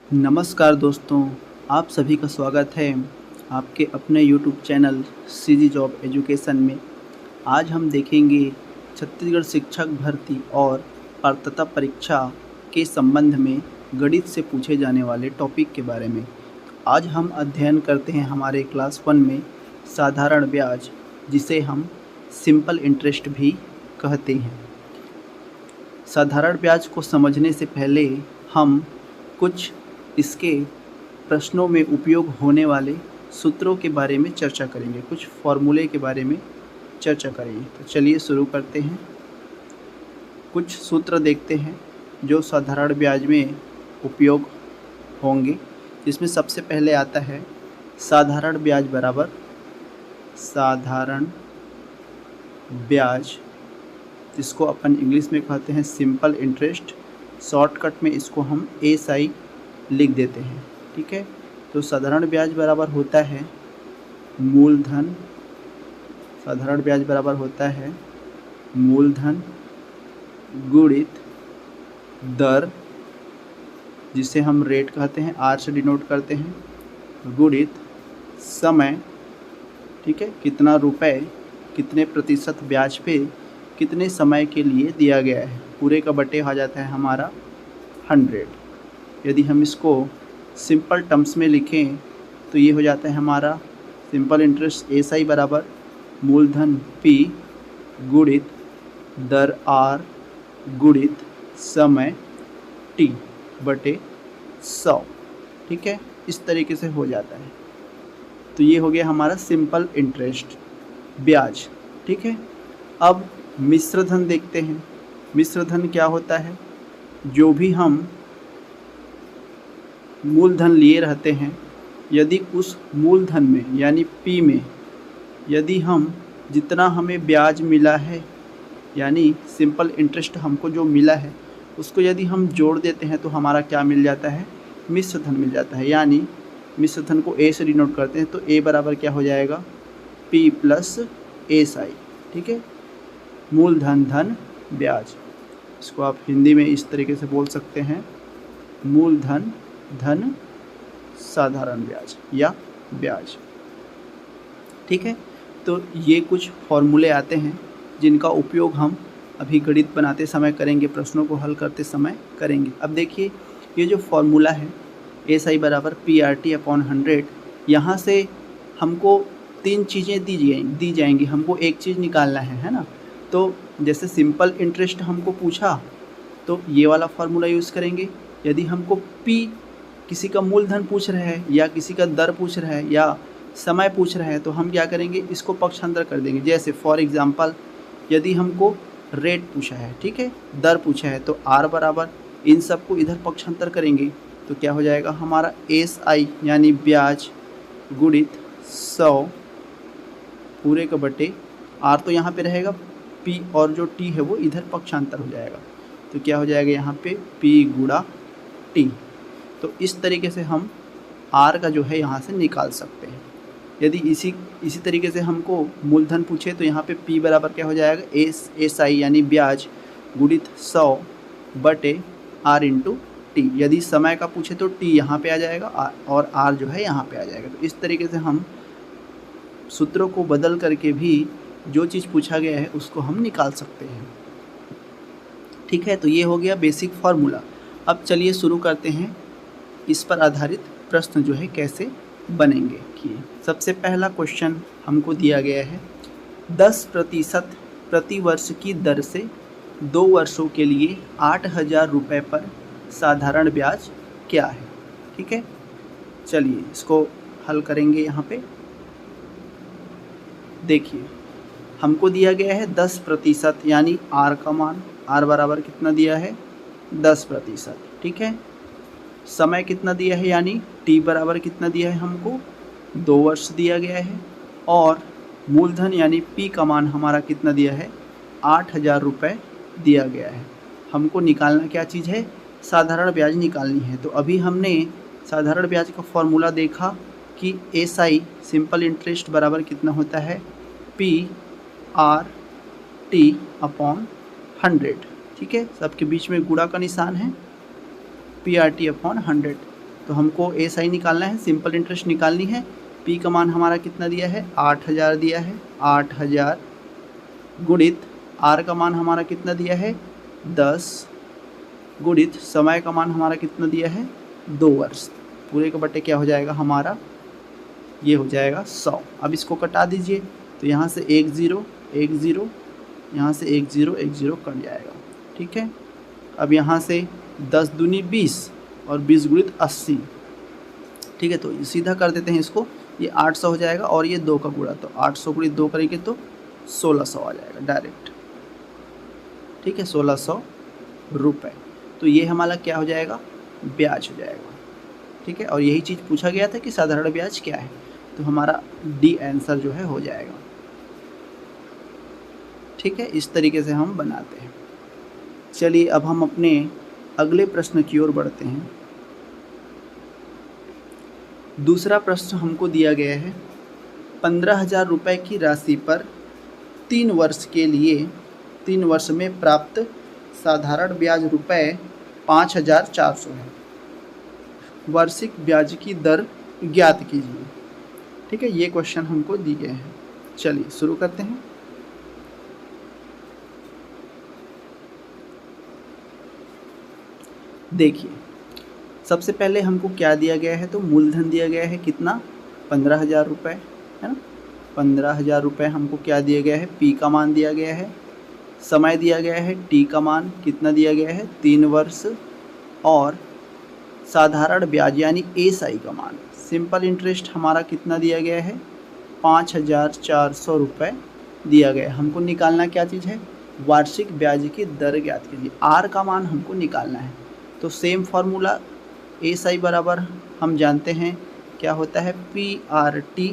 नमस्कार दोस्तों, आप सभी का स्वागत है आपके अपने YouTube channel CG job education में। आज हम देखेंगे छत्तीसगढ़ शिक्षक भर्ती और पात्रता परीक्षा के संबंध में गणित से पूछे जाने वाले टॉपिक के बारे में। आज हम अध्ययन करते हैं हमारे क्लास 1 में साधारण ब्याज, जिसे हम सिंपल इंटरेस्ट भी कहते हैं। साधारण ब्याज को समझने से पहले हम कुछ इसके प्रश्नों में उपयोग होने वाले सूत्रों के बारे में चर्चा करेंगे, कुछ फॉर्मूले के बारे में चर्चा करेंगे। तो चलिए शुरू करते हैं। कुछ सूत्र देखते हैं जो साधारण ब्याज में उपयोग होंगे, जिसमें सबसे पहले आता है साधारण ब्याज बराबर साधारण ब्याज, जिसको अपन इंग्लिश में कहते हैं सिंपल इंटरेस्ट। शॉर्टकट में इसको हम एसआई लिख देते हैं, ठीक है। तो साधारण ब्याज बराबर होता है मूलधन, साधारण ब्याज बराबर होता है मूलधन गुणित दर, जिसे हम रेट कहते हैं, आर से डिनोट करते हैं, गुणित समय, ठीक है। कितना रुपए, कितने प्रतिशत ब्याज पे कितने समय के लिए दिया गया है, पूरे का बटे आ जाता है हमारा 100। यदि हम इसको सिंपल टर्म्स में लिखें तो ये हो जाता है हमारा सिंपल इंटरेस्ट एसआई बराबर मूलधन पी गुणित दर आर गुणित समय टी बटे 100, ठीक है। इस तरीके से हो जाता है। तो ये हो गया हमारा सिंपल इंटरेस्ट ब्याज, ठीक है। अब मिश्र धन देखते हैं। मिश्र धन क्या होता है? जो भी हम मूलधन लिए रहते हैं, यदि उस मूलधन में यानी पी में यदि हम जितना हमें ब्याज मिला है, यानी सिंपल इंटरेस्ट हमको जो मिला है, उसको यदि हम जोड़ देते हैं तो हमारा क्या मिल जाता है? मिश्र धन मिल जाता है। यानी मिश्र धन को ए से डिनोट करते हैं तो ए बराबर क्या हो जाएगा? पी प्लस एस आई, ठीक है। मूलधन धन ब्याज, इसको आप हिंदी में इस तरीके से बोल सकते हैं, मूलधन धन साधारण ब्याज या ब्याज, ठीक है। तो ये कुछ फॉर्मूले आते हैं जिनका उपयोग हम अभी गणित बनाते समय करेंगे, प्रश्नों को हल करते समय करेंगे। अब देखिए, ये जो फॉर्मूला है एस आई बराबर पी आर टी अपॉन 100, यहाँ से हमको 3 चीज़ें दी जाएंगी, हमको एक चीज़ निकालना है ना। तो जैसे सिंपल इंटरेस्ट हमको पूछा तो ये वाला फार्मूला यूज़ करेंगे। यदि हमको पी किसी का मूलधन पूछ रहा है या किसी का दर पूछ रहा है या समय पूछ रहा है तो हम क्या करेंगे? इसको पक्षांतर कर देंगे। जैसे फॉर एग्जांपल यदि हमको रेट पूछा है, ठीक है, दर पूछा है, तो आर बराबर इन सबको इधर पक्षांतर करेंगे तो क्या हो जाएगा हमारा? एस आई यानी ब्याज गुणित 100 पूरे का बटे आर, तो यहाँ पे रहेगा पी और जो टी है वो इधर पक्षांतर हो जाएगा, तो क्या हो जाएगा यहाँ पे? पी गुणा टी। तो इस तरीके से हम आर का जो है यहाँ से निकाल सकते हैं। यदि इसी तरीके से हमको मूलधन पूछे तो यहाँ पे पी बराबर क्या हो जाएगा? एस आई यानी ब्याज गुणित 100 बटे आर इंटू टी। यदि समय का पूछे तो टी यहाँ पे आ जाएगा और आर जो है यहाँ पे आ जाएगा। तो इस तरीके से हम सूत्रों को बदल करके भी जो चीज़ पूछा गया है उसको हम निकाल सकते हैं, ठीक है। तो ये हो गया बेसिक फार्मूला। अब चलिए शुरू करते हैं इस पर आधारित प्रश्न जो है कैसे बनेंगे। कि सबसे पहला क्वेश्चन हमको दिया गया है 10% प्रति वर्ष की दर से 2 वर्षों के लिए 8,000 रुपये पर साधारण ब्याज क्या है, ठीक है। चलिए इसको हल करेंगे। यहाँ पे देखिए, हमको दिया गया है 10% यानी आर का मान, आर बराबर कितना दिया है? 10%, ठीक है। समय कितना दिया है यानी टी बराबर कितना दिया है हमको? 2 वर्ष दिया गया है। और मूलधन यानी पी का मान हमारा कितना दिया है? 8,000 रुपये दिया गया है। हमको निकालना क्या चीज़ है? साधारण ब्याज निकालनी है। तो अभी हमने साधारण ब्याज का फॉर्मूला देखा कि एस आई सिंपल इंटरेस्ट बराबर कितना होता है? पी आर टी अपॉन 100, ठीक है। सबके बीच में गुणा का निशान है, पी आर टी अपॉन 100। तो हमको एस आई निकालना है, सिंपल इंटरेस्ट निकालनी है। पी का मान हमारा कितना दिया है, 8000 दिया है, 8000 गुणित आर का मान हमारा कितना दिया है, 10 गुणित समय का मान हमारा कितना दिया है, 2 वर्ष। पूरे के बटे क्या हो जाएगा हमारा, ये हो जाएगा 100। अब इसको कटा दीजिए, तो यहाँ से 1 0 1 0, यहाँ से 1 0 1 0 कट जाएगा। ठीक है, अब यहाँ से 10 दूनी 20 और 20 गुणित 80। ठीक है, तो सीधा कर देते हैं इसको, ये 800 हो जाएगा और ये 2 का गुणा, तो 800 गुणित 2 करेंगे तो 1600 आ जाएगा डायरेक्ट। ठीक है, 1600 रुपये। तो ये हमारा क्या हो जाएगा, ब्याज हो जाएगा। ठीक है, और यही चीज़ पूछा गया था कि साधारण ब्याज क्या है, तो हमारा डी आंसर जो है हो जाएगा। ठीक है, इस तरीके से हम बनाते हैं। चलिए अब हम अपने अगले प्रश्न की ओर बढ़ते हैं। दूसरा प्रश्न हमको दिया गया है, 15,000 रुपये की राशि पर 3 वर्ष के लिए 3 वर्ष में प्राप्त साधारण ब्याज रुपये 5,400 है। वार्षिक ब्याज की दर ज्ञात कीजिए। ठीक है, ये क्वेश्चन हमको दिए गए हैं। चलिए शुरू करते हैं। देखिए, सबसे पहले हमको क्या दिया गया है, तो मूलधन दिया गया है कितना, 15,000 रुपये, है ना। 15,000 रुपये हमको क्या दिया गया है, पी का मान दिया गया है, समय दिया गया है, टी का मान कितना दिया गया है, 3 वर्ष, और साधारण ब्याज यानी एस आई का मान, सिंपल इंटरेस्ट हमारा कितना दिया गया है, 5,400 रुपये दिया गया है। हमको निकालना क्या चीज़ है, वार्षिक ब्याज की दर ज्ञात कीजिए। आर का मान हमको निकालना है, तो सेम फार्मूला एस आई बराबर हम जानते हैं क्या होता है, पी आर टी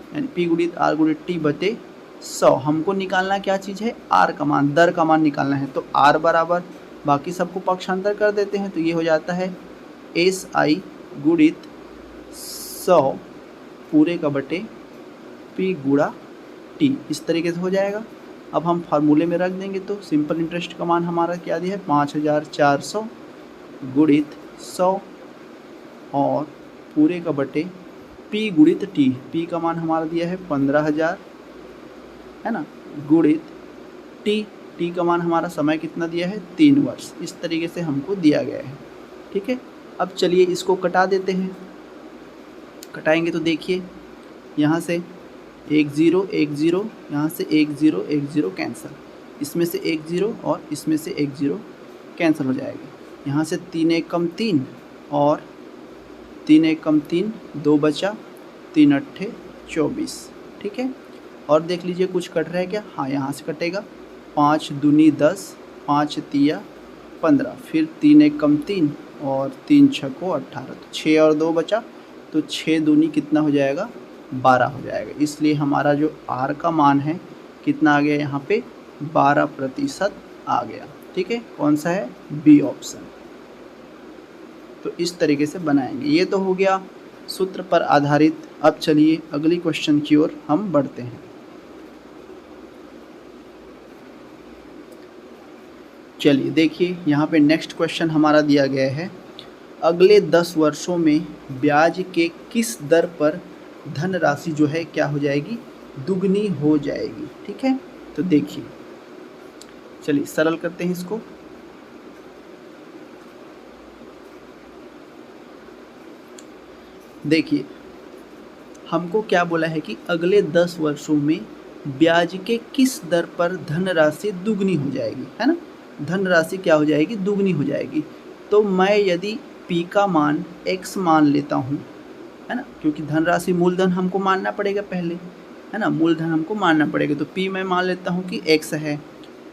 यानी पी गुणित आर गुणित टी बटे 100। हमको निकालना क्या चीज़ है, आर का मान, दर का मान निकालना है। तो आर बराबर बाकी सबको पक्षांतर कर देते हैं, तो ये हो जाता है एस आई गुणित 100 पूरे का बटे पी गुणा टी, इस तरीके से हो जाएगा। अब हम फार्मूले में रख देंगे, तो सिंपल इंटरेस्ट का मान हमारा क्या दिया है, 5,400 गुणित 100 और पूरे का बटे पी गुणित टी, पी का मान हमारा दिया है 15,000, है ना, गुणित टी, टी का मान हमारा समय कितना दिया है, 3 वर्ष। इस तरीके से हमको दिया गया है। ठीक है, अब चलिए इसको कटा देते हैं। कटाएंगे तो देखिए, यहाँ से 1 0 1 0, यहाँ से 1 0 1 0 कैंसिल, इसमें से 1 0 और इसमें से 1 0 कैंसिल हो जाएगा। यहाँ से 3 1 कम 3 और 3 1 कम 3, 2 बचा, 3 8 24। ठीक है, और देख लीजिए कुछ कट रहा है क्या, हाँ यहाँ से कटेगा, 5 दूनी 10, 5 तिया 15, फिर 3 1 कम 3 और 3 6 को 18, तो 6 और 2 बचा, तो 6 दूनी कितना हो जाएगा, 12 हो जाएगा। इसलिए हमारा जो आर का मान है कितना आ गया, यहाँ पे 12% आ गया। ठीक है, कौन सा है, बी ऑप्शन। तो इस तरीके से बनाएंगे। ये तो हो गया सूत्र पर आधारित। अब चलिए अगली क्वेश्चन की ओर हम बढ़ते हैं। चलिए देखिए, यहाँ पे नेक्स्ट क्वेश्चन हमारा दिया गया है, अगले 10 वर्षों में ब्याज के किस दर पर धनराशि जो है क्या हो जाएगी, दुगनी हो जाएगी। ठीक है, तो देखिए, चलिए सरल करते हैं इसको। देखिए, हमको क्या बोला है कि अगले 10 वर्षों में ब्याज के किस दर पर धनराशि दुगनी हो जाएगी, है ना, धनराशि क्या हो जाएगी, दुगनी हो जाएगी। तो मैं यदि पी का मान x मान लेता हूँ, है ना, क्योंकि धनराशि मूलधन हमको मानना पड़ेगा पहले, है ना, मूलधन हमको मानना पड़ेगा, तो पी मैं मान लेता हूँ कि x है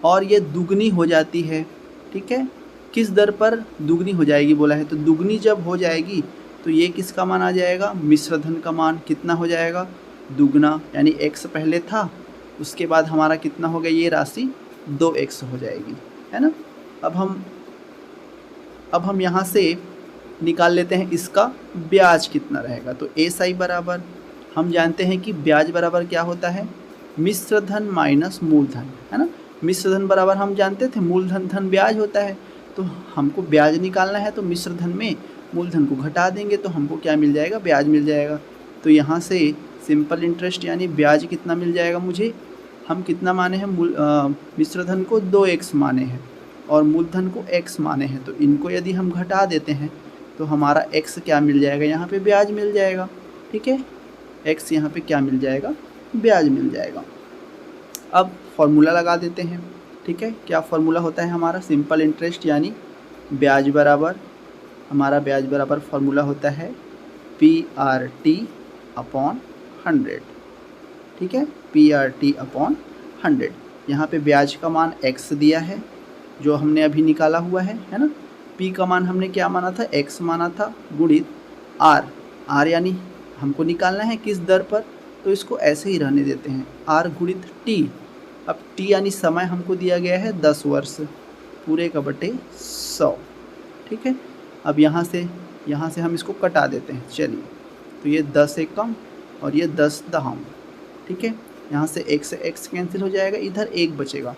और ये दुगनी हो जाती है। ठीक है, किस दर पर दुगनी हो जाएगी बोला है, तो दुगनी जब हो जाएगी तो ये किसका मान आ जाएगा, मिश्र धन का मान कितना हो जाएगा, दुगना, यानी x पहले था, उसके बाद हमारा कितना हो गया, ये राशि 2x हो जाएगी, है ना। अब हम यहाँ से निकाल लेते हैं इसका ब्याज कितना रहेगा। तो एस आई बराबर हम जानते हैं कि ब्याज बराबर क्या होता है, मिश्र धन माइनस मूलधन, है ना। मिश्र धन बराबर हम जानते थे मूलधन धन ब्याज होता है, तो हमको ब्याज निकालना है, तो मिश्र धन में मूलधन को घटा देंगे तो हमको क्या मिल जाएगा, ब्याज मिल जाएगा। तो यहाँ से सिंपल इंटरेस्ट यानी ब्याज कितना मिल जाएगा मुझे, हम कितना माने हैं, मिश्रधन को 2x माने हैं और मूलधन को x माने हैं। तो इनको यदि हम घटा देते हैं तो हमारा x क्या मिल जाएगा, यहाँ पे ब्याज मिल जाएगा। ठीक है, x यहाँ पे क्या मिल जाएगा, ब्याज मिल जाएगा। अब फॉर्मूला लगा देते हैं। ठीक है, क्या फॉर्मूला होता है हमारा, सिंपल इंटरेस्ट यानी ब्याज बराबर, हमारा ब्याज बराबर फॉर्मूला होता है PRT अपॉन 100। ठीक है, PRT अपॉन 100। यहाँ पे ब्याज का मान x दिया है जो हमने अभी निकाला हुआ है ना। P का मान हमने क्या माना था, x माना था, गुणित R यानी हमको निकालना है किस दर पर, तो इसको ऐसे ही रहने देते हैं, R गुणित T। अब T यानी समय हमको दिया गया है 10 वर्ष, पूरे का बटे 100। ठीक है, अब यहाँ से हम इसको कटा देते हैं। चलिए, तो ये 10 एकम और ये 10 दहम। ठीक है, यहाँ से x कैंसिल हो जाएगा, इधर 1 बचेगा।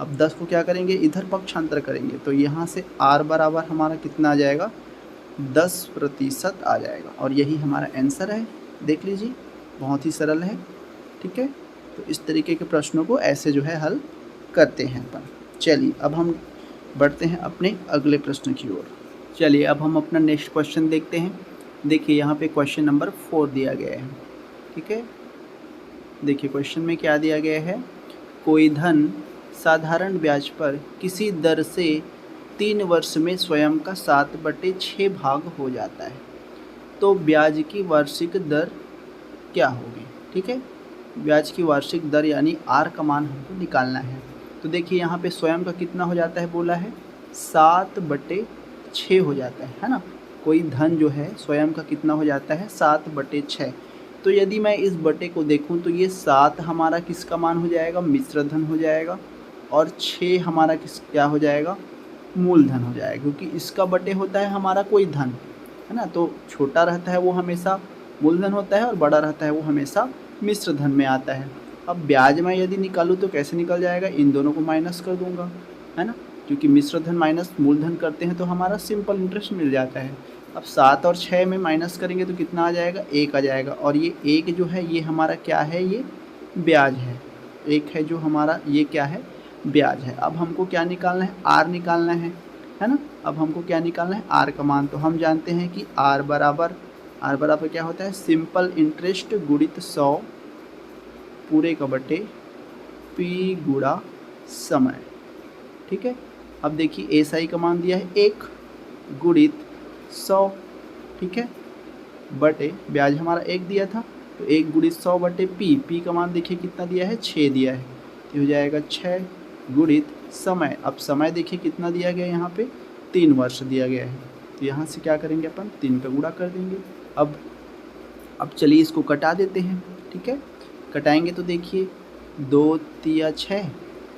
अब 10 को क्या करेंगे, इधर पक्षांतर करेंगे, तो यहाँ से R बराबर हमारा कितना आ जाएगा, 10% आ जाएगा। और यही हमारा आंसर है, देख लीजिए, बहुत ही सरल है। ठीक है, तो इस तरीके के प्रश्नों को ऐसे जो है हल करते हैं अपन। चलिए, अब हम बढ़ते हैं अपने अगले प्रश्न की ओर। चलिए, अब हम अपना नेक्स्ट क्वेश्चन देखते हैं। देखिए, यहाँ पे क्वेश्चन नंबर 4 दिया गया है। ठीक है, देखिए क्वेश्चन में क्या दिया गया है, कोई धन साधारण ब्याज पर किसी दर से 3 वर्ष में स्वयं का 7/6 भाग हो जाता है, तो ब्याज की वार्षिक दर क्या होगी। ठीक है, ब्याज की वार्षिक दर यानी R का मान हमको निकालना है। तो देखिए, यहाँ पे स्वयं का कितना हो जाता है, बोला है 7/6 हो जाता है ना। कोई धन जो है स्वयं का कितना हो जाता है, 7/6। तो यदि मैं इस बटे को देखूं तो ये 7 हमारा किसका मान हो जाएगा, मिश्रधन हो जाएगा, और 6 हमारा क्या हो जाएगा, मूलधन हो जाएगा। क्योंकि इसका बटे होता है हमारा कोई धन, है ना, तो छोटा रहता है वो हमेशा मूलधन होता है और बड़ा रहता है वो हमेशा मिश्रधन में आता है। अब ब्याज मैं यदि निकालूँ तो कैसे निकल जाएगा, इन दोनों को माइनस कर दूंगा, है ना, क्योंकि मिश्रधन माइनस मूलधन करते हैं तो हमारा सिंपल इंटरेस्ट मिल जाता है। अब 7 और 6 में माइनस करेंगे तो कितना आ जाएगा, 1 आ जाएगा। और ये 1 जो है ये हमारा क्या है, ये ब्याज है। 1 है जो हमारा, ये क्या है, ब्याज है। अब हमको क्या निकालना है, R निकालना है ना। अब हमको क्या निकालना है, R का मान। तो हम जानते हैं कि R बराबर क्या होता है, सिंपल इंटरेस्ट गुणित 100 पूरे का बटे P गुणा समय। ठीक है, अब देखिए SI का मान दिया है 1 गुणित 100। ठीक है, बटे ब्याज हमारा 1 दिया था, तो 1 गुणित 100 बटे P का मान देखिए कितना दिया है, 6 दिया है, तो हो जाएगा 6 गुणित समय। अब समय देखिए कितना दिया गया, यहाँ पे 3 वर्ष दिया गया है, तो यहाँ से क्या करेंगे अपन, 3 का गुणा कर देंगे। अब चलिए इसको कटा देते हैं। ठीक है, कटाएंगे तो देखिए 2 तिया 6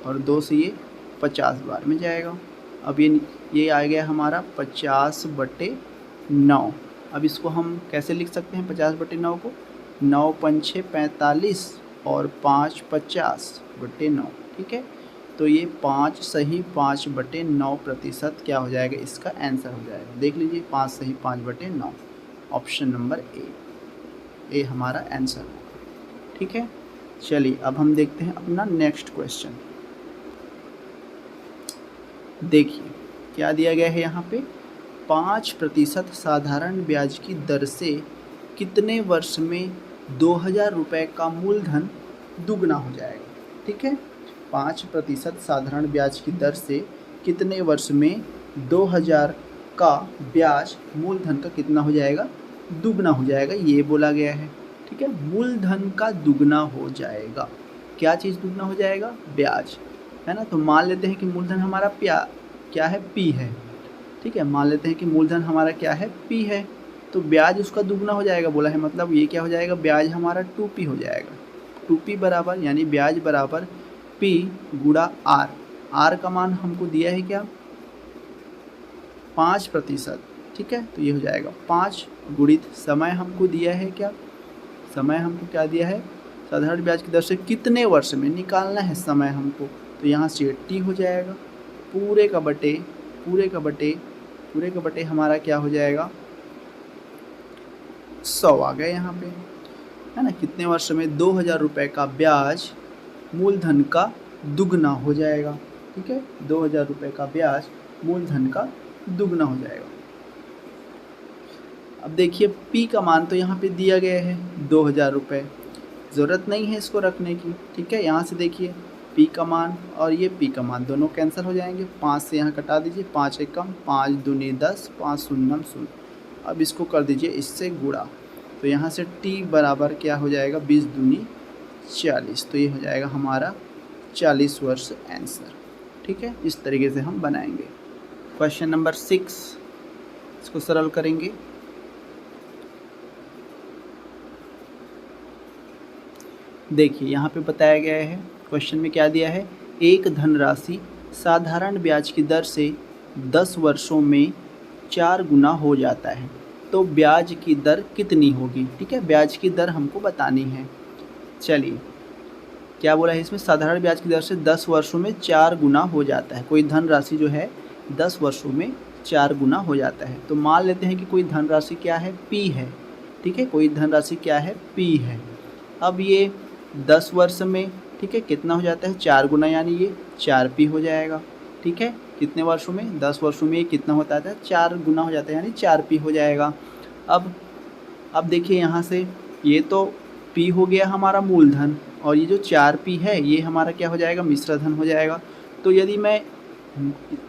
और 2 से ये 50 बार में जाएगा। अब ये आ गया हमारा 50/9। अब इसको हम कैसे लिख सकते हैं 50/9 को, 9 पंछे 45 और 5 50/9। ठीक है, तो ये 5 सही 5/9% क्या हो जाएगा, इसका आंसर हो जाएगा। देख लीजिए, 5 सही 5/9, ऑप्शन नंबर ए हमारा आंसर होगा। ठीक है, चलिए अब हम देखते हैं अपना नेक्स्ट क्वेश्चन। देखिए क्या दिया गया है यहाँ पे, 5% साधारण ब्याज की दर से कितने वर्ष में 2000 रुपये का मूलधन दुगना हो जाएगा। ठीक है, 5% साधारण ब्याज की दर से कितने वर्ष में 2000 का ब्याज मूलधन का कितना हो जाएगा, दुगना हो जाएगा, ये बोला गया है। ठीक है, मूलधन का दुगना हो जाएगा, क्या चीज़ दुगना हो जाएगा, ब्याज, है ना। तो मान लेते हैं कि मूलधन हमारा क्या है, P है। ठीक है, मान लेते हैं कि मूलधन हमारा क्या है, P है, तो ब्याज उसका दुगना हो जाएगा बोला है, मतलब ये क्या हो जाएगा, ब्याज हमारा 2P हो जाएगा। 2P बराबर यानी ब्याज बराबर P गुणा R। R का मान हमको दिया है क्या, 5%। ठीक है, तो ये हो जाएगा 5 गुणित समय हमको दिया है क्या, समय हमको क्या दिया है, साधारण ब्याज की दर से कितने वर्ष में निकालना है समय हमको, तो यहाँ से T हो जाएगा, पूरे का बटे हमारा क्या हो जाएगा, 100 आ गया यहाँ पे, है ना। कितने वर्ष में? 2000 रुपये का ब्याज मूलधन का दुगना हो जाएगा, ठीक है। 2000 रुपये का ब्याज मूलधन का दुगना हो जाएगा। अब देखिए P का मान तो यहाँ पे दिया गया है 2000 रुपये, ज़रूरत नहीं है इसको रखने की, ठीक है। यहाँ से देखिए P का मान और ये P का मान दोनों कैंसिल हो जाएंगे, 5 से यहाँ कटा दीजिए, 5 एकम 5 दूनी 10, 5 शून्यम शून्य। अब इसको कर दीजिए इससे गुणा, तो यहाँ से T बराबर क्या हो जाएगा? 20 दूनी 40, तो ये हो जाएगा हमारा 40 वर्ष आंसर, ठीक है। इस तरीके से हम बनाएंगे। क्वेश्चन नंबर 6, इसको सरल करेंगे। देखिए यहाँ पे बताया गया है, क्वेश्चन में क्या दिया है? एक धनराशि साधारण ब्याज की दर से 10 वर्षों में 4 गुना हो जाता है, तो ब्याज की दर कितनी होगी, ठीक है। ब्याज की दर हमको बतानी है। चलिए क्या बोला है इसमें? साधारण ब्याज की दर से 10 वर्षों में 4 गुना हो जाता है। कोई धनराशि जो है 10 वर्षों में 4 गुना हो जाता है। तो मान लेते हैं कि कोई धनराशि क्या है? P है, ठीक है। कोई धनराशि क्या है? P है। अब ये 10 वर्ष में, ठीक है, कितना हो जाता है? 4 गुना, यानी ये 4P हो जाएगा, ठीक है। कितने वर्षों में? 10 वर्षों में ये कितना होता है? 4 गुना हो जाता है, यानी 4P हो जाएगा। अब देखिए यहाँ से ये तो P हो गया हमारा मूलधन, और ये जो 4P है ये हमारा क्या हो जाएगा? मिश्र धन हो जाएगा। तो यदि मैं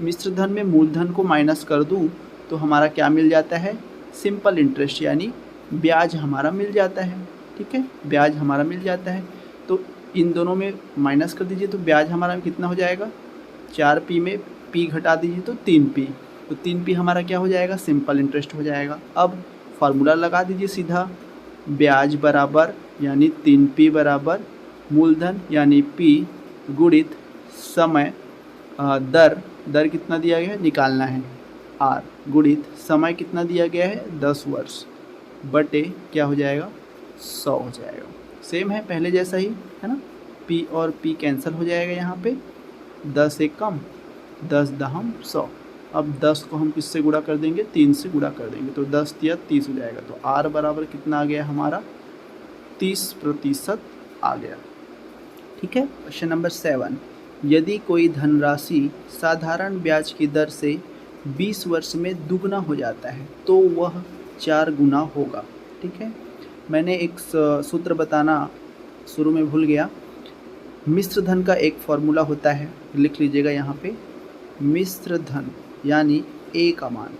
मिश्र धन में मूलधन को माइनस कर दूँ तो हमारा क्या मिल जाता है? सिंपल इंटरेस्ट, यानी ब्याज हमारा मिल जाता है, ठीक है। ब्याज हमारा मिल जाता है। तो इन दोनों में माइनस कर दीजिए तो ब्याज हमारा कितना हो जाएगा? 4P में P घटा दीजिए तो 3P, तो 3P हमारा क्या हो जाएगा? सिंपल इंटरेस्ट हो जाएगा। अब फार्मूला लगा दीजिए सीधा, ब्याज बराबर यानी 3P बराबर मूलधन यानी P गुणित समय दर कितना दिया गया है निकालना है R, गुणित समय कितना दिया गया है 10 वर्ष, बटे क्या हो जाएगा? 100 हो जाएगा। सेम है पहले जैसा ही, है ना। P और P कैंसिल हो जाएगा यहाँ पे, 10 एक कम 10 दहम 100। अब 10 को हम किससे गुणा कर देंगे? 3 से गुणा कर देंगे, तो 10 या 30 हो जाएगा। तो R बराबर कितना आ गया हमारा? 30% आ गया, ठीक है। क्वेश्चन नंबर 7, यदि कोई धनराशि साधारण ब्याज की दर से 20 वर्ष में दुगना हो जाता है तो वह 4 गुना होगा, ठीक है। मैंने एक सूत्र बताना शुरू में भूल गया। मिश्र धन का एक फॉर्मूला होता है, लिख लीजिएगा यहाँ पे, मिश्र धन यानी A का मान,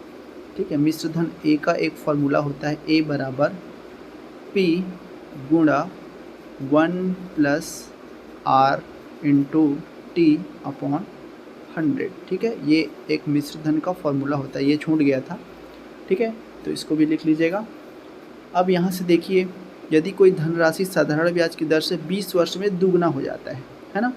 ठीक है। मिश्र धन A का एक फॉर्मूला होता है, A बराबर P गुणा 1 plus R into T upon 100, ठीक है। ये एक मिश्र धन का फॉर्मूला होता है, ये छूट गया था, ठीक है। तो इसको भी लिख लीजिएगा। अब यहाँ से देखिए, यदि कोई धनराशि साधारण ब्याज की दर से 20 वर्ष में दुगना हो जाता है ना।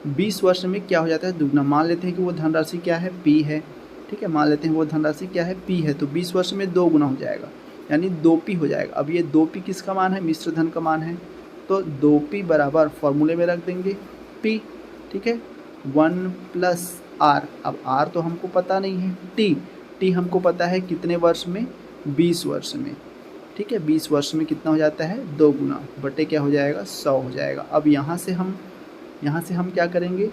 20 वर्ष में क्या हो जाता है? दुगना। मान लेते हैं कि वो धनराशि क्या है? P है, ठीक है। मान लेते हैं वो धनराशि क्या है? P है, तो 20 वर्ष में 2 गुना हो जाएगा, यानी 2P हो जाएगा। अब ये 2P किसका मान है? मिश्र धन का मान है, तो 2P बराबर फॉर्मूले में रख देंगे P, ठीक है, 1 प्लस R। अब R तो हमको पता नहीं है, T हमको पता है कितने वर्ष में? 20 वर्ष में, ठीक है। 20 वर्ष में कितना हो जाता है? 2 गुना, बटे क्या हो जाएगा? 100 हो जाएगा। अब यहाँ से हम क्या करेंगे?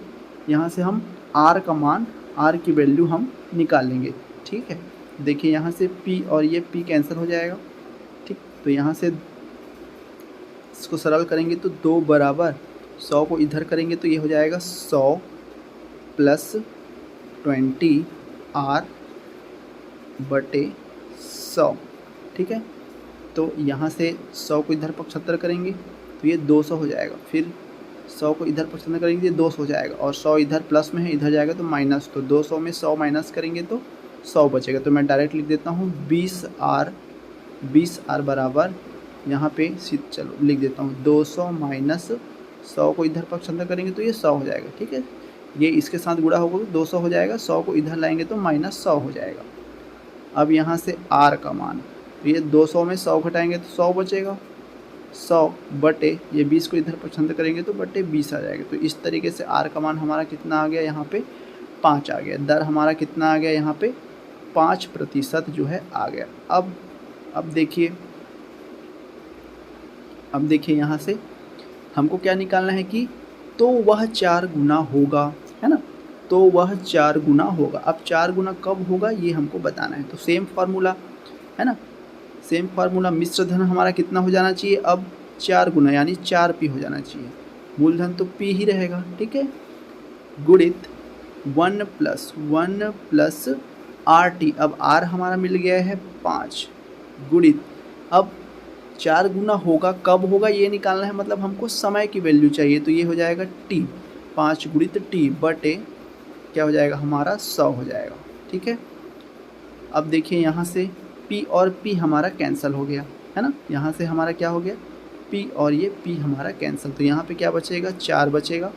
यहाँ से हम R का मान, R की वैल्यू हम निकाल लेंगे, ठीक है। देखिए यहाँ से P और ये P कैंसिल हो जाएगा, ठीक। तो यहाँ से इसको सरल करेंगे तो 2 बराबर 100 को इधर करेंगे तो ये हो जाएगा 100 प्लस 20 R बटे 100, ठीक है। तो यहाँ से 100 को इधर पक्षांतर करेंगे तो ये 200 हो जाएगा, फिर 100 को इधर पक्षांतर करेंगे तो 200 हो जाएगा, और 100 इधर प्लस में है, इधर जाएगा तो माइनस, तो 200 में 100 माइनस करेंगे तो 100 बचेगा। तो मैं डायरेक्ट लिख देता हूँ 20R बराबर, यहाँ पे चलो लिख देता हूँ 200 माइनस 100 को इधर पक्षांतर करेंगे तो ये 100 हो जाएगा, ठीक है। ये इसके साथ गुणा होगा तो 200 हो जाएगा, 100 को इधर लाएंगे तो माइनस 100 हो जाएगा। अब यहाँ से R का मान, तो ये 200 में 100 घटाएंगे तो 100 बचेगा, 100 बटे ये 20 को इधर पसंद करेंगे तो बटे 20 आ जाएगा। तो इस तरीके से R का मान हमारा कितना आ गया? यहाँ पे 5 आ गया। दर हमारा कितना आ गया? यहाँ पे 5% जो है आ गया। अब देखिए अब देखिए यहाँ से हमको क्या निकालना है कि तो वह 4 गुना होगा, है ना, तो वह 4 गुना होगा। अब 4 गुना कब होगा ये हमको बताना है। तो सेम फार्मूला, है ना, सेम फार्मूला, मिश्र धन हमारा कितना हो जाना चाहिए अब 4 गुना यानी 4p हो जाना चाहिए। मूलधन तो p ही रहेगा, ठीक है, गुणित 1 प्लस RT, अब R हमारा मिल गया है 5, गुणित अब 4 गुना होगा कब होगा ये निकालना है, मतलब हमको समय की वैल्यू चाहिए। तो ये हो जाएगा t, 5 गुणित t बटे क्या हो जाएगा हमारा 100 हो जाएगा, ठीक है। अब देखिए यहाँ से p और p हमारा कैंसिल हो गया, है ना, यहाँ से हमारा क्या हो गया p और ये p हमारा कैंसिल, तो यहाँ पे क्या बचेगा 4 बचेगा।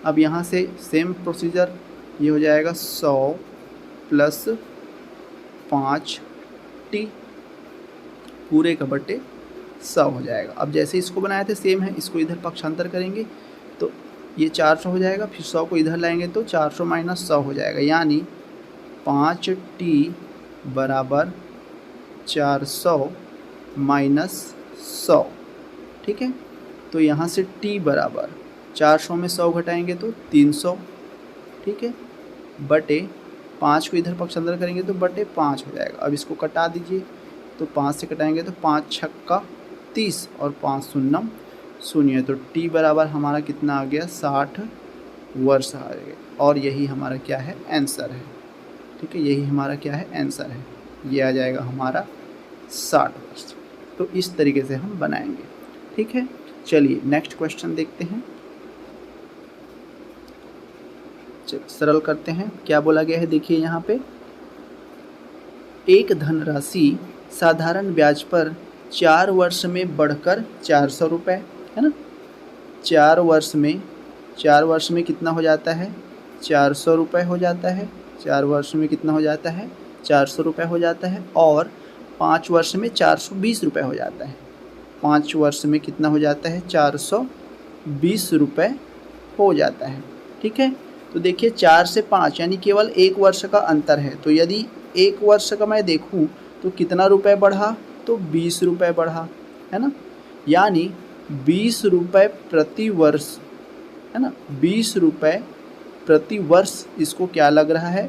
अब यहाँ से सेम प्रोसीजर, ये हो जाएगा 100 प्लस 5t पूरे का बटे 100 हो जाएगा। अब जैसे इसको बनाए थे सेम है, इसको इधर पक्षांतर करेंगे तो ये 400 हो जाएगा, फिर 100 को इधर लाएंगे तो 400 माइनस 100 हो जाएगा, यानी 5t बराबर 400 माइनस 100, ठीक है। तो यहाँ से t बराबर 400 में 100 घटाएंगे तो 300, ठीक है, बटे 5 को इधर पक्षांतर करेंगे तो बटे 5 हो जाएगा। अब इसको कटा दीजिए, तो 5 से कटाएंगे तो 5 छक्का 30 और 5 शून्यम शून्य, तो t बराबर हमारा कितना आ गया 60 वर्ष आ गया, और यही हमारा क्या है आंसर है, ठीक है, यही हमारा क्या है आंसर है, ये आ जाएगा हमारा 60 वर्ष। तो इस तरीके से हम बनाएंगे, ठीक है। चलिए नेक्स्ट क्वेश्चन देखते हैं, चलिए सरल करते हैं। क्या बोला गया है देखिए यहाँ पे, एक धनराशि साधारण ब्याज पर 4 वर्ष में बढ़कर 400 रुपये, है ना, 4 वर्ष में कितना हो जाता है 400 रुपये हो जाता है, 4 वर्ष में कितना हो जाता है 400 रुपये हो जाता है, और 5 वर्ष में 420 रुपये हो जाता है, 5 वर्ष में कितना हो जाता है 420 रुपये हो जाता है, ठीक है। तो देखिए 4 से 5 यानी केवल 1 वर्ष का अंतर है, तो यदि 1 वर्ष का मैं देखूं तो कितना रुपए बढ़ा, तो 20 रुपये बढ़ा, है ना, यानी 20 रुपये प्रति वर्ष, है ना, 20 रुपये प्रति वर्ष इसको क्या लग रहा है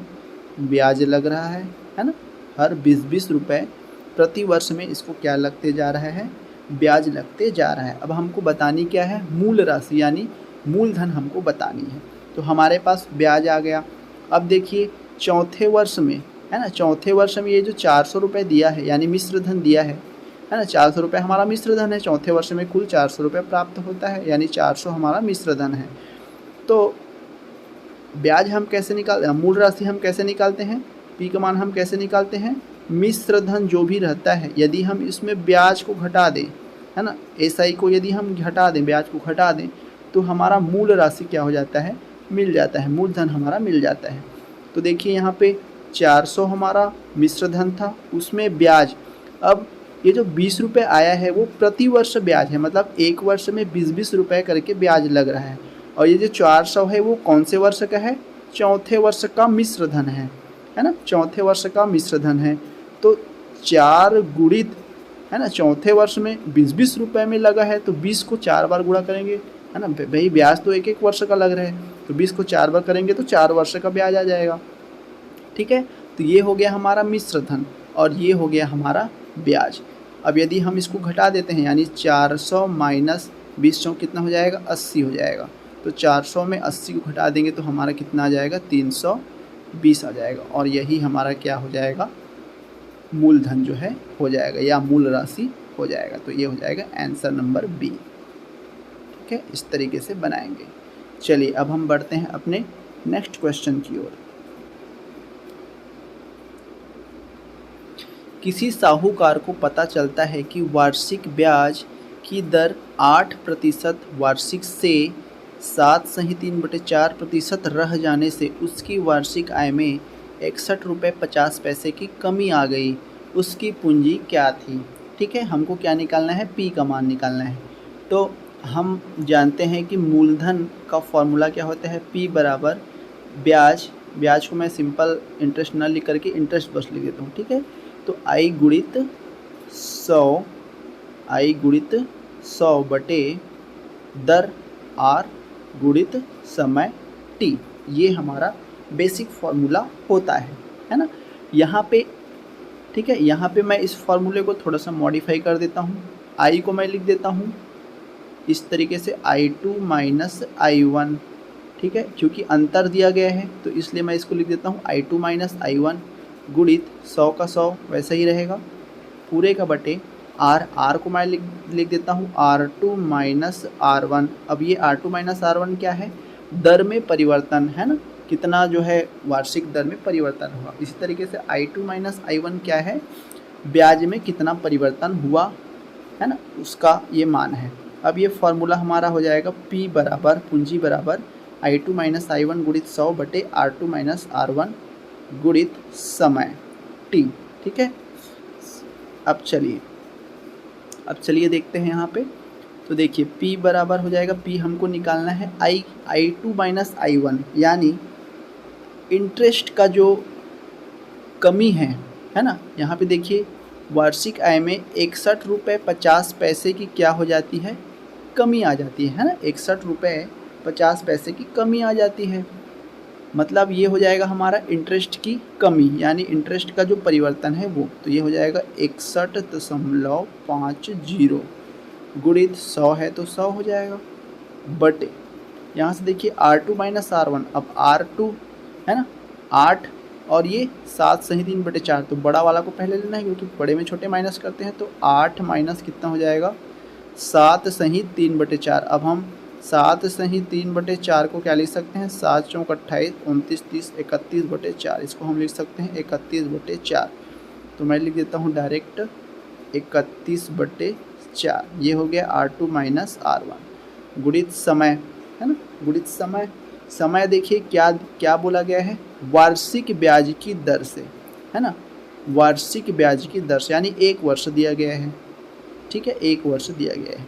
ब्याज लग रहा है ना, हर 20-20 रुपये प्रति वर्ष में इसको क्या लगते जा रहा है ब्याज लगते जा रहा है। अब हमको बतानी क्या है मूल राशि यानी मूलधन हमको बतानी है, तो हमारे पास ब्याज आ गया। अब देखिए चौथे वर्ष में, है ना, चौथे वर्ष में ये जो 400 रुपये दिया है यानी मिश्र धन दिया है ना, 400 रुपये हमारा मिश्र धन है, चौथे वर्ष में कुल 400 रुपये प्राप्त होता है, यानी 400 हमारा मिश्र धन है। तो ब्याज हम कैसे निकाल, मूल राशि हम कैसे निकालते हैं, पी का मान हम कैसे निकालते हैं, मिश्र धन जो भी रहता है यदि हम इसमें ब्याज को घटा दें, है ना, एसआई को यदि हम घटा दें, ब्याज को घटा दें, तो हमारा मूल राशि क्या हो जाता है मिल जाता है, मूलधन हमारा मिल जाता है। तो देखिए यहाँ पे 400 हमारा मिश्र धन था, उसमें ब्याज, अब ये जो 20 रुपये आया है वो प्रति वर्ष ब्याज है, मतलब 1 वर्ष में 20-20 रुपये करके ब्याज लग रहा है, और ये जो 400 है वो कौन से वर्ष का है, चौथे वर्ष का मिश्र धन है ना, चौथे वर्ष का मिश्र धन है। तो 4 गुणित, है ना, चौथे वर्ष में 20-20 रुपये में लगा है, तो 20 को 4 बार गुणा करेंगे, है ना, भाई ब्याज तो 1-1 वर्ष का लग रहा है, तो 20 को 4 बार करेंगे तो 4 वर्ष का ब्याज आ जाएगा, ठीक है। तो ये हो गया हमारा मिश्र धन और ये हो गया हमारा ब्याज। अब यदि हम इसको घटा देते हैं यानी 400 माइनस 20 कितना हो जाएगा 80 हो जाएगा, तो 400 में 80 को घटा देंगे तो हमारा कितना आ जाएगा 320 आ जाएगा, और यही हमारा क्या हो जाएगा मूलधन जो है हो जाएगा या मूल राशि हो जाएगा। तो ये हो जाएगा आंसर नंबर बी, ठीक है, इस तरीके से बनाएंगे। चलिए अब हम बढ़ते हैं अपने नेक्स्ट क्वेश्चन की ओर। किसी साहूकार को पता चलता है कि वार्षिक ब्याज की दर 8% वार्षिक से 7.3/4% रह जाने से उसकी वार्षिक आय में 61 रुपये 50 पैसे की कमी आ गई, उसकी पूंजी क्या थी, ठीक है। हमको क्या निकालना है पी का मान निकालना है। तो हम जानते हैं कि मूलधन का फॉर्मूला क्या होता है, पी बराबर ब्याज, ब्याज को मैं सिंपल इंटरेस्ट ना लिख करके इंटरेस्ट बस लिख देता हूँ, ठीक है। तो आई गुणित 100 100 बटे दर R गुणित समय T। ये हमारा बेसिक फॉर्मूला होता है ना। यहाँ पे ठीक है, यहाँ पे मैं इस फॉर्मूले को थोड़ा सा मॉडिफाई कर देता हूँ। I को मैं लिख देता हूँ इस तरीके से I2 माइनस I1, ठीक है, क्योंकि अंतर दिया गया है तो इसलिए मैं इसको लिख देता हूँ I2 माइनस I1 गुणित 100 का 100 वैसा ही रहेगा पूरे का बटे R को मैं लिख देता हूँ R2 माइनस R1। अब ये R2 माइनस R1 क्या है, दर में परिवर्तन है ना, कितना जो है वार्षिक दर में परिवर्तन हुआ। इसी तरीके से I2 माइनस I1 क्या है, ब्याज में कितना परिवर्तन हुआ है ना, उसका ये मान है। अब ये फॉर्मूला हमारा हो जाएगा P बराबर पूंजी बराबर I2 माइनस I1 गुणित 100 बटे R2 माइनस R1 गुणित समय T, ठीक है। अब चलिए देखते हैं यहाँ पे। तो देखिए P बराबर हो जाएगा, P हमको निकालना है I2 माइनस I1, यानी इंटरेस्ट का जो कमी है ना। यहाँ पे देखिए वार्षिक आय में 61 रुपये 50 पैसे की क्या हो जाती है, कमी आ जाती है ना। 61 रुपये 50 पैसे की कमी आ जाती है, मतलब ये हो जाएगा हमारा इंटरेस्ट की कमी, यानी इंटरेस्ट का जो परिवर्तन है वो। तो ये हो जाएगा 61.50 गुणित 100 है तो 100 हो जाएगा बटे, यहाँ से देखिए R2 माइनस R1। अब R2 है ना 8 और ये 7 सही 3/4, तो बड़ा वाला को पहले लेना है क्योंकि बड़े में छोटे माइनस करते हैं। तो 8 माइनस कितना हो जाएगा 7 सही 3/4। अब हम 7 सही 3/4 को क्या लिख सकते हैं, 7 चौक 28 29 30 31/4, इसको हम लिख सकते हैं 31/4। तो मैं लिख देता हूँ डायरेक्ट 31/4। ये हो गया R2 माइनस R1 गुणित समय है ना, गुणित समय देखिए क्या बोला गया है, वार्षिक ब्याज की दर से है ना, वार्षिक ब्याज की दर से, यानी 1 वर्ष दिया गया है, ठीक है, 1 वर्ष दिया गया है।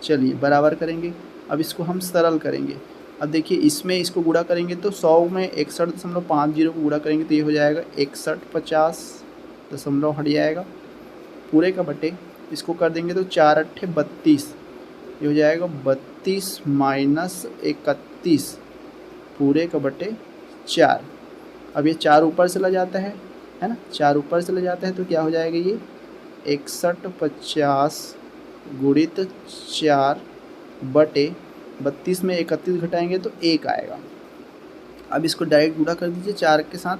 चलिए बराबर करेंगे, अब इसको हम सरल करेंगे। अब देखिए इसमें इसको गुणा करेंगे तो 100 में 61.50 को गुणा करेंगे तो ये हो जाएगा 6150 हट जाएगा पूरे का बटे, इसको कर देंगे तो 4 अट्ठे 32, ये हो जाएगा 32 माइनस 31 पूरे का बटे 4। अब ये 4 ऊपर चला जाता है ना, 4 ऊपर चला जाता है तो क्या हो जाएगा ये 6150 गुणित 4 बटे 32 में 31 घटाएंगे तो 1 आएगा। अब इसको डायरेक्ट गुणा कर दीजिए 4 के साथ,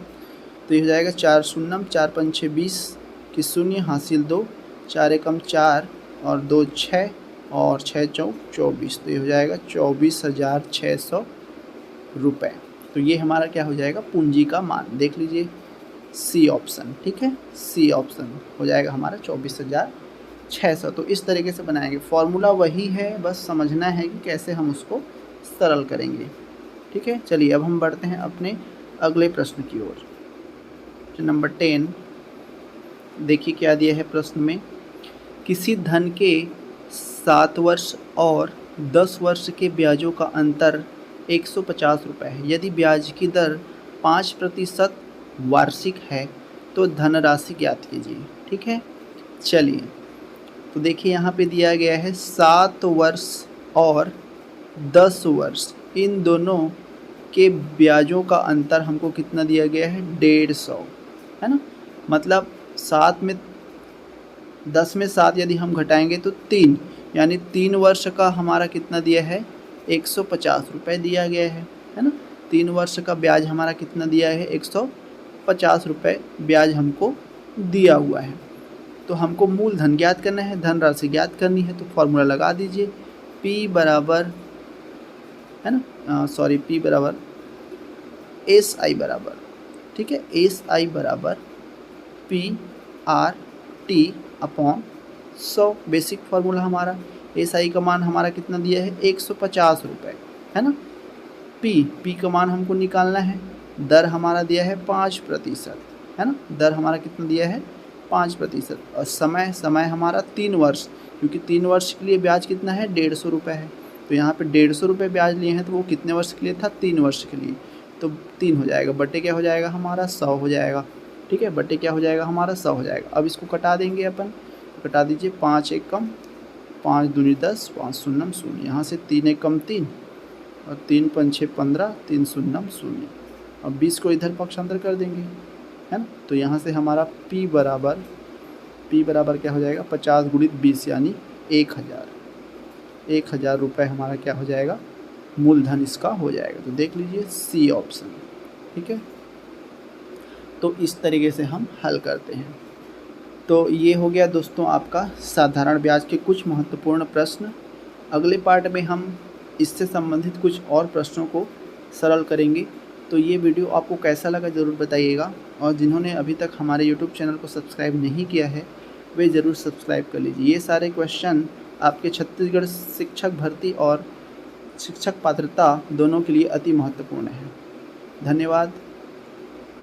तो ये हो जाएगा 4 शून्यम 4 पंचे 20 की शून्य हासिल 2, 4 एकम 4 और 2 6 और 6 चौक 24, तो ये हो जाएगा 24,600 रुपये। तो ये हमारा क्या हो जाएगा, पूंजी का मान। देख लीजिए सी ऑप्शन, ठीक है, सी ऑप्शन हो जाएगा हमारा 24,600। तो इस तरीके से बनाएंगे, फॉर्मूला वही है, बस समझना है कि कैसे हम उसको सरल करेंगे, ठीक है। चलिए अब हम बढ़ते हैं अपने अगले प्रश्न की ओर। तो नंबर 10 देखिए क्या दिया है प्रश्न में, किसी धन के 7 वर्ष और 10 वर्ष के ब्याजों का अंतर 150 रुपये है। यदि ब्याज की दर 5% वार्षिक है तो धनराशि ज्ञात कीजिए, ठीक है। चलिए तो देखिए यहाँ पे दिया गया है 7 वर्ष और 10 वर्ष, इन दोनों के ब्याजों का अंतर हमको कितना दिया गया है, 150 है ना। मतलब 7 में 10 में 7 यदि हम घटाएंगे तो 3, यानी 3 वर्ष का हमारा कितना दिया है, 150 रुपये दिया गया है ना। 3 वर्ष का ब्याज हमारा कितना दिया है, 150 रुपये ब्याज हमको दिया हुआ है। तो हमको मूलधन ज्ञात करना है, धनराशि ज्ञात करनी है, तो फॉर्मूला लगा दीजिए P बराबर है ना, P बराबर SI बराबर, ठीक है, SI बराबर PRT अपॉन 100। बेसिक फार्मूला हमारा, SI का मान हमारा कितना दिया है, 150 रुपये है ना। P का मान हमको निकालना है, दर हमारा दिया है 5% है ना, दर हमारा कितना दिया है 5%। और समय हमारा 3 वर्ष, क्योंकि 3 वर्ष के लिए ब्याज कितना है, 150 रुपये है। तो यहाँ पे 150 रुपये ब्याज लिए हैं, तो वो कितने वर्ष के लिए था, 3 वर्ष के लिए, तो 3 हो जाएगा बटे क्या हो जाएगा हमारा 100 हो जाएगा, ठीक है, बटे क्या हो जाएगा हमारा 100 हो जाएगा। अब इसको कटा देंगे अपन, कटा दीजिए 5 एकम 5 दूनी 10, 5 शून्यम शून्य। यहाँ से 3 एकम 3 और 3 पंच 6 15, 3 शून्यम शून्य। अब 20 को इधर पक्षांतर कर देंगे, है ना। तो यहाँ से हमारा P बराबर क्या हो जाएगा, 50 गुणित 20 यानी 1000 रुपये हमारा क्या हो जाएगा, मूलधन इसका हो जाएगा। तो देख लीजिए सी ऑप्शन, ठीक है। तो इस तरीके से हम हल करते हैं। तो ये हो गया दोस्तों आपका साधारण ब्याज के कुछ महत्वपूर्ण प्रश्न। अगले पार्ट में हम इससे संबंधित कुछ और प्रश्नों को सरल करेंगे। तो ये वीडियो आपको कैसा लगा ज़रूर बताइएगा, और जिन्होंने अभी तक हमारे यूट्यूब चैनल को सब्सक्राइब नहीं किया है वे ज़रूर सब्सक्राइब कर लीजिए। ये सारे क्वेश्चन आपके छत्तीसगढ़ शिक्षक भर्ती और शिक्षक पात्रता दोनों के लिए अति महत्वपूर्ण है। धन्यवाद।